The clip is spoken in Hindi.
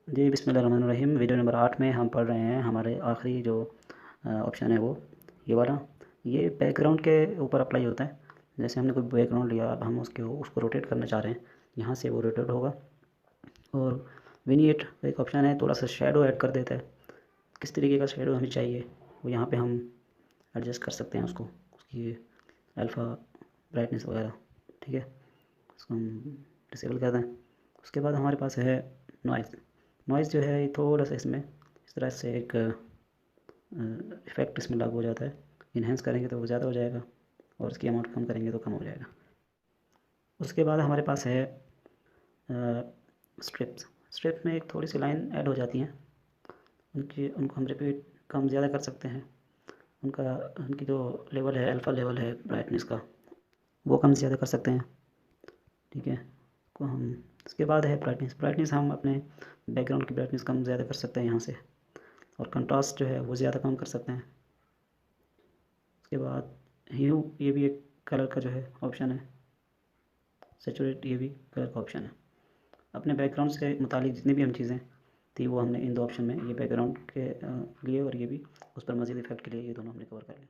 जी बिस्मिल्लाहिर्रहमानिर्रहीम। वीडियो नंबर 8 में हम पढ़ रहे हैं हमारे आखिरी जो ऑप्शन है वो ये वाला। ये बैकग्राउंड के ऊपर अप्लाई होता है। जैसे हमने कोई बैकग्राउंड लिया, अब हम उसको रोटेट करना चाह रहे हैं, यहाँ से वो रोटेट होगा। और विनिएट एक ऑप्शन है, थोड़ा सा शेडो ऐड कर देता है। किस तरीके का शेडो हमें चाहिए वो यहाँ पे हम एडजस्ट कर सकते हैं उसकी अल्फ़ा ब्राइटनेस वगैरह। ठीक है, इसको हम डिसेबल कर दें। उसके बाद हमारे पास है नॉइज़। नॉइज़ जो है ये थोड़ा सा इसमें इस तरह से एक इफ़ेक्ट इसमें लागू हो जाता है। इन्हेंस करेंगे तो वो ज़्यादा हो जाएगा और इसकी अमाउंट कम करेंगे तो कम हो जाएगा। उसके बाद हमारे पास है स्ट्रिप्स। स्ट्रिप में एक थोड़ी सी लाइन ऐड हो जाती हैं, उनको हम रिपीट कम ज़्यादा कर सकते हैं। उनकी जो लेवल है, अल्फ़ा लेवल है ब्राइटनेस का, वो कम ज़्यादा कर सकते हैं। ठीक है, को हम इसके बाद है ब्राइटनेस हम अपने बैकग्राउंड की ब्राइटनेस कम ज़्यादा कर सकते हैं यहाँ से। और कंट्रास्ट जो है वो ज़्यादा कम कर सकते हैं। उसके बाद ह्यू, ये भी एक कलर का जो है ऑप्शन है। सैचुरेट, ये भी कलर का ऑप्शन है। अपने बैकग्राउंड से मुतालिक जितनी भी हम चीज़ें थी वो हमने इन दो ऑप्शन में, ये बैकग्राउंड के लिए और ये भी उस पर मज़ीद इफ़ेक्ट के लिए, ये दोनों हमने कवर कर लिया।